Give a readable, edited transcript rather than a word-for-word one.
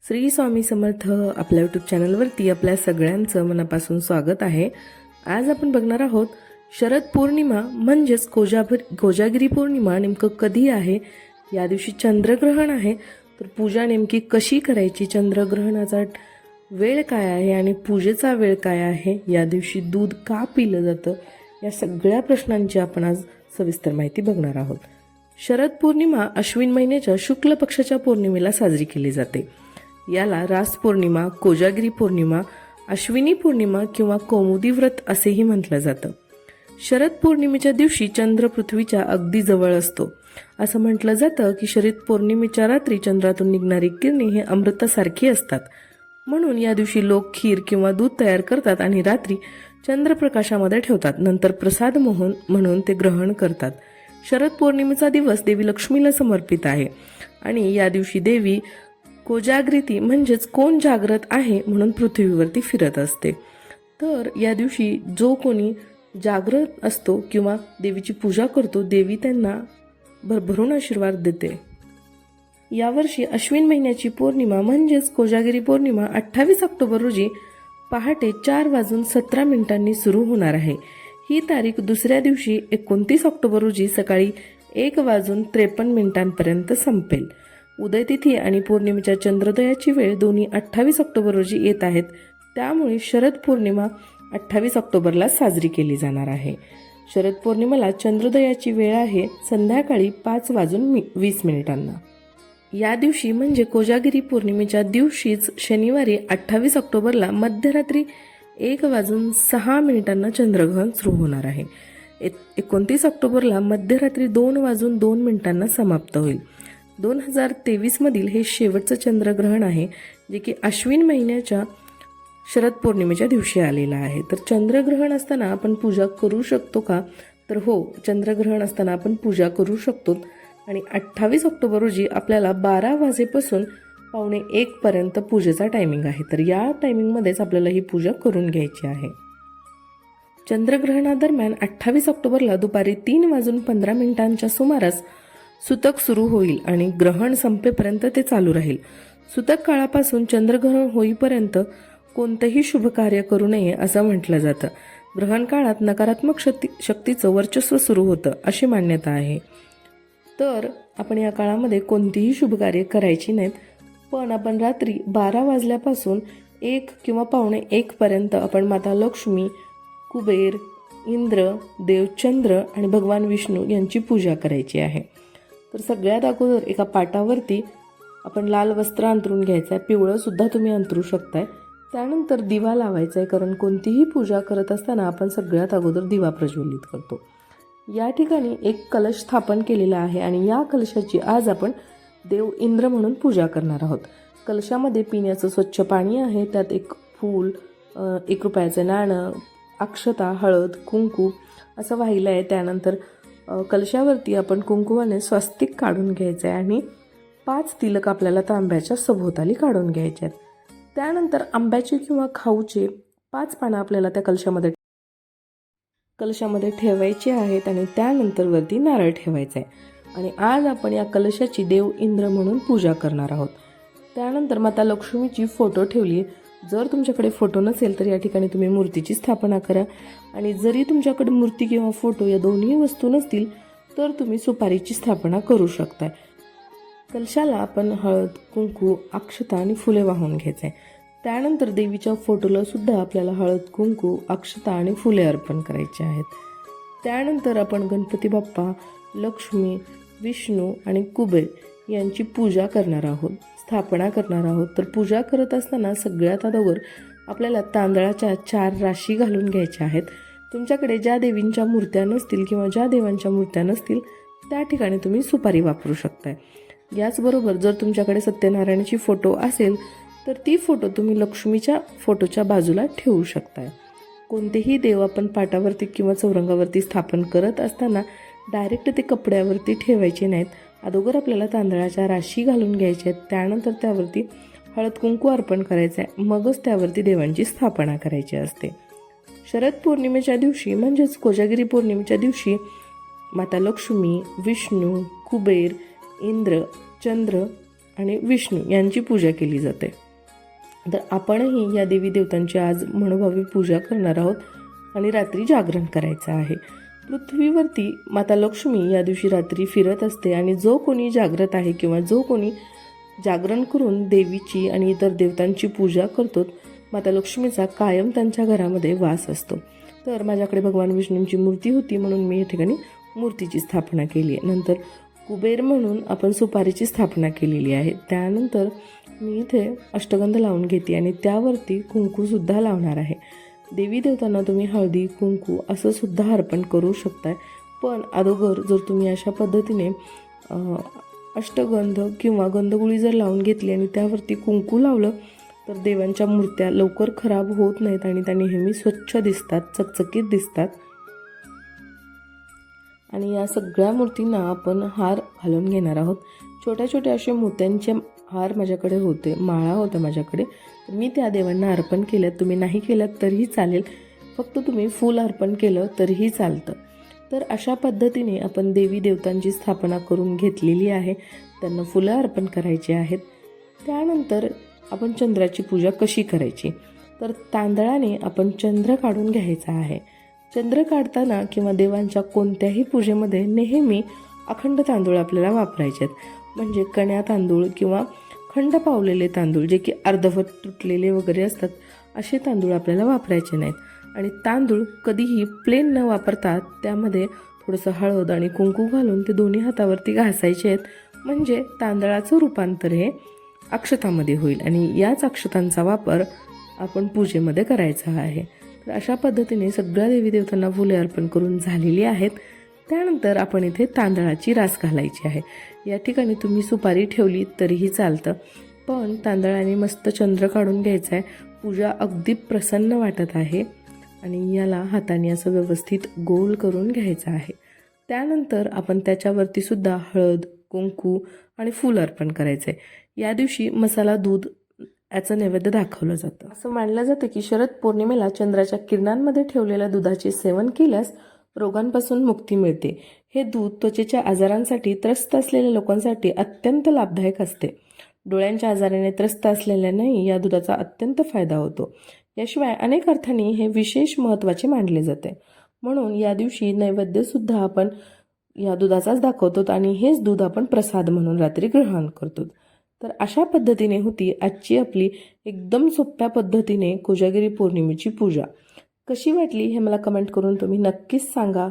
श्री स्वामी समर्थ आपल्या यूट्यूब चॅनलवरती आपल्या सगळ्यांचं मनापासून स्वागत आहे. आज आपण बघणार आहोत शरद पौर्णिमा म्हणजेच कोजागिरी पौर्णिमा नेमकं कधी आहे. या दिवशी चंद्रग्रहण आहे, तर पूजा नेमकी कशी करायची, चंद्रग्रहणाचा वेळ काय आहे आणि पूजेचा वेळ काय आहे, या दिवशी दूध का पिलं जातं, या सगळ्या प्रश्नांची आपण आज सविस्तर माहिती बघणार आहोत. शरद पौर्णिमा अश्विन महिन्याच्या शुक्ल पक्षाच्या पौर्णिमेला साजरी केली जाते. याला रास पौर्णिमा, कोजागिरी पौर्णिमा, अश्विनी पौर्णिमा किंवा कौमुदी व्रत असेही म्हटलं जातं. शरद पौर्णिमेच्या दिवशी चंद्र पृथ्वीच्या अगदी जवळ असतो. असं म्हटलं जातं की शरद पौर्णिमेच्या रात्री चंद्रातून निघणारी किरणे हे अमृतासारखी असतात. म्हणून या दिवशी लोक खीर किंवा दूध तयार करतात आणि रात्री चंद्रप्रकाशामध्ये ठेवतात. नंतर प्रसाद म्हणून ते ग्रहण करतात. शरद पौर्णिमेचा दिवस देवी लक्ष्मीला समर्पित आहे आणि या दिवशी देवी कोजाग्रीती म्हणजेच कोण जागृत आहे म्हणून पृथ्वीवरती फिरत असते. तर या दिवशी जो कोणी जागृत असतो किंवा देवीची पूजा करतो, देवी त्यांना भरभरून आशीर्वाद देते. यावर्षी अश्विन महिन्याची पौर्णिमा म्हणजेच कोजागिरी पौर्णिमा 28 ऑक्टोबर रोजी पहाटे 4:17 सुरू होणार आहे. ही तारीख दुसऱ्या दिवशी 29 ऑक्टोबर रोजी सकाळी 1:53 संपेल. उदयतिथी आणि पौर्णिमेच्या चंद्रोदयाची वेळ दोन्ही 28 ऑक्टोबर रोजी येत आहेत. त्यामुळे शरद पौर्णिमा 28 ऑक्टोबरला साजरी केली जाणार आहे. शरद पौर्णिमेला चंद्रोदयाची वेळ आहे संध्याकाळी 5:20. या दिवशी म्हणजे कोजागिरी पौर्णिमेच्या दिवशीच शनिवारी 28 ऑक्टोबरला मध्यरात्री 1:06 चंद्रग्रहण सुरू होणार आहे. 29 ऑक्टोबरला मध्यरात्री 2:02 समाप्त होईल. 2023 मधील हे शेवटचं चंद्रग्रहण आहे, जे की अश्विन महिन्याच्या शरद पौर्णिमेच्या दिवशी आलेलं आहे. तर चंद्रग्रहण असताना आपण पूजा करू शकतो का? तर हो, चंद्रग्रहण असताना आपण पूजा करू शकतो. आणि 28 ऑक्टोबर रोजी आपल्याला 12 वाजेपासून 1:15 पर्यंत पूजेचा टायमिंग आहे. तर या टायमिंगमध्येच आपल्याला ही पूजा करून घ्यायची आहे. चंद्रग्रहणादरम्यान 28 ऑक्टोबरला दुपारी 3:15 सुमारास सुतक सुरू होईल आणि ग्रहण संपेपर्यंत ते चालू राहील. सुतक काळापासून चंद्रग्रहण होईपर्यंत कोणतेही शुभ कार्य करू नये असं म्हटलं जातं. ग्रहण काळात नकारात्मक शक्तीचं वर्चस्व सुरू होतं अशी मान्यता आहे. तर आपण या काळामध्ये कोणतीही शुभ कार्य करायची नाहीत. पण आपण रात्री 12 वाजल्यापासून 1 किंवा 1:15 पर्यंत आपण माता लक्ष्मी, कुबेर, इंद्र, देव चंद्र आणि भगवान विष्णू यांची पूजा करायची आहे. तर सगळ्यात अगोदर एका पाटावरती आपण लाल वस्त्र अंथरून घ्यायचं आहे. पिवळं सुद्धा तुम्ही अंथरू शकताय. त्यानंतर दिवा लावायचा आहे, कारण कोणतीही पूजा करत असताना आपण सगळ्यात अगोदर दिवा प्रज्वलित करतो. या ठिकाणी एक कलश स्थापन केलेला आहे आणि या कलशाची आज आपण देव इंद्र म्हणून पूजा करणार आहोत. कलशामध्ये पिण्याचं स्वच्छ पाणी आहे, त्यात एक फूल, 1 रुपयाचं नाणं, अक्षता, हळद, कुंकू असं वाहिलं आहे. त्यानंतर कलशावरती आपण कुंकुवाने स्वस्तिक काढून घ्यायचं आहे आणि 5 तिलक आपल्याला तांब्याच्या सभोवताली काढून घ्यायचे आहेत. त्यानंतर आंब्याचे किंवा खाऊचे 5 पानं आपल्याला त्या कलशामध्ये ठेवायची आहेत आणि त्यानंतर वरती नारळ ठेवायचा आहे. आणि आज आपण या कलशाची देव इंद्र म्हणून पूजा करणार आहोत. त्यानंतर माता लक्ष्मीची फोटो ठेवली. जर तुमच्याकडे फोटो नसेल तर या ठिकाणी तुम्ही मूर्तीची स्थापना करा. आणि जरी तुमच्याकडे मूर्ती किंवा फोटो या दोन्ही वस्तू नसतील तर तुम्ही सुपारीची स्थापना करू शकताय. कलशाला आपण हळद, कुंकू, अक्षता आणि फुले वाहून घ्यायचे. त्यानंतर देवीच्या फोटोला सुद्धा आपल्याला हळद, कुंकू, अक्षता आणि फुले अर्पण करायचे आहेत. त्यानंतर आपण गणपती बाप्पा, लक्ष्मी, विष्णू आणि कुबेर यांची पूजा करणार आहोत, स्थापना करणार आहोत. तर पूजा करत असताना सगळ्यात अगोदर आपल्याला तांदळाच्या 4 राशी घालून घ्यायच्या आहेत. तुमच्याकडे ज्या देवींच्या मूर्त्या नसतील किंवा ज्या देवांच्या मूर्त्या नसतील त्या ठिकाणी तुम्ही सुपारी वापरू शकताय. याचबरोबर जर तुमच्याकडे सत्यनारायणाची फोटो असेल तर ती फोटो तुम्ही लक्ष्मीच्या फोटोच्या बाजूला ठेवू शकताय. कोणतेही देव आपण पाटावरती किंवा चौरंगावरती स्थापन करत असताना डायरेक्ट ते कपड्यावरती ठेवायचे नाहीत. अगोदर आपल्याला तांदळाच्या राशी घालून घ्यायच्या आहेत. त्यानंतर त्यावरती हळद कुंकू अर्पण करायचं आहे, मगच त्यावरती देवांची स्थापना करायची असते. शरद पौर्णिमेच्या दिवशी म्हणजेच कोजागिरी पौर्णिमेच्या दिवशी माता लक्ष्मी, विष्णू, कुबेर, इंद्र, चंद्र आणि विष्णू यांची पूजा केली जाते. तर आपणही या देवी देवतांची आज मनोभावे पूजा करणार आहोत आणि रात्री जागरण करायचं आहे. पृथ्वीवरती माता लक्ष्मी या दिवशी रात्री फिरत असते आणि जो कोणी जागृत आहे किंवा जो कोणी जागरण करून देवीची आणि इतर देवतांची पूजा करतो, माता लक्ष्मीचा कायम त्यांच्या घरामध्ये वास असतो. तर माझ्याकडे भगवान विष्णूंची मूर्ती होती म्हणून मी या ठिकाणी मूर्तीची स्थापना केली आहे. नंतर कुबेर म्हणून आपण सुपारीची स्थापना केलेली आहे. त्यानंतर मी इथे अष्टगंध लावून घेते आणि त्यावरती कुंकूसुद्धा लावणार आहे. देवी देवतांना तुम्ही हळदी कुंकू असं सुद्धा अर्पण करू शकताय. पण अगोदर जर तुम्ही अशा पद्धतीने अष्टगंध किंवा गंधगुळी जर लावून घेतली आणि त्यावरती कुंकू लावलं तर देवांच्या मूर्त्या लवकर खराब होत नाहीत आणि त्या नेहमी स्वच्छ दिसतात, चकचकीत दिसतात. आणि या सगळ्या मूर्तींना आपण हार घालून घेणार आहोत. छोट्या छोट्या असे मोत्यांचे हार माझ्याकडे होते, माळा होत्या माझ्याकडे, तर मी त्या देवांना अर्पण केल्यात. तुम्ही नाही केल्यात तरीही चालेल, फक्त तुम्ही फूल अर्पण केलं तरीही चालतं. तर अशा पद्धतीने आपण देवी देवतांची स्थापना करून घेतलेली आहे. त्यांना फुलं अर्पण करायची आहेत. त्यानंतर आपण चंद्राची पूजा कशी करायची, तर तांदळाने आपण चंद्र काढून घ्यायचा आहे. चंद्र काढताना किंवा देवांच्या कोणत्याही पूजेमध्ये नेहमी अखंड तांदूळ आपल्याला वापरायचे आहेत. म्हणजे कण्या तांदूळ किंवा खंड पावलेले तांदूळ जे की अर्धवट तुटलेले वगैरे असतात, असे तांदूळ आपल्याला वापरायचे नाहीत. आणि तांदूळ कधीही प्लेन न वापरता त्यामध्ये थोडंसं हळद आणि कुंकू घालून ते दोन्ही हातावरती घासायचे आहेत. म्हणजे तांदळाचं रूपांतर हे अक्षतामध्ये होईल आणि याच अक्षतांचा वापर आपण पूजेमध्ये करायचा आहे. तर अशा पद्धतीने सगळ्या देवी देवतांना फुले अर्पण करून झालेली आहेत. त्यानंतर आपण इथे तांदळाची रास घालायची आहे. या ठिकाणी तुम्ही सुपारी ठेवली तरीही चालतं, पण तांदळाने मस्त चंद्र काढून घ्यायचा आहे. पूजा अगदी प्रसन्न वाटत आहे आणि याला हाताने असं व्यवस्थित गोल करून घ्यायचं आहे. त्यानंतर आपण त्याच्यावरती सुद्धा हळद कुंकू आणि फूल अर्पण करायचं आहे. या दिवशी मसाला दूध याचं नैवेद्य दाखवलं जातं. असं मानलं जातं की शरद पौर्णिमेला चंद्राच्या किरणांमध्ये ठेवलेल्या दुधाचे सेवन केल्यास रोगांपासून मुक्ती मिळते. हे दूध त्वचेच्या आजारांसाठी त्रस्त असलेल्या लोकांसाठी अत्यंत लाभदायक असते. डोळ्यांच्या आजाराने त्रस्त असलेल्यांनाही या दुधाचा अत्यंत फायदा होतो. याशिवाय अनेक अर्थांनी हे विशेष महत्त्वाचे मानले जाते. म्हणून या दिवशी नैवेद्यसुद्धा आपण या दुधाचाच दाखवतो आणि हेच दूध आपण प्रसाद म्हणून रात्री ग्रहण करतो. तर अशा पद्धतीने होती आजची आपली एकदम सोप्या पद्धतीने कोजागिरी पौर्णिमेची पूजा. कशी वाटली हे मला कमेंट करून तुम्ही नक्कीच सांगा.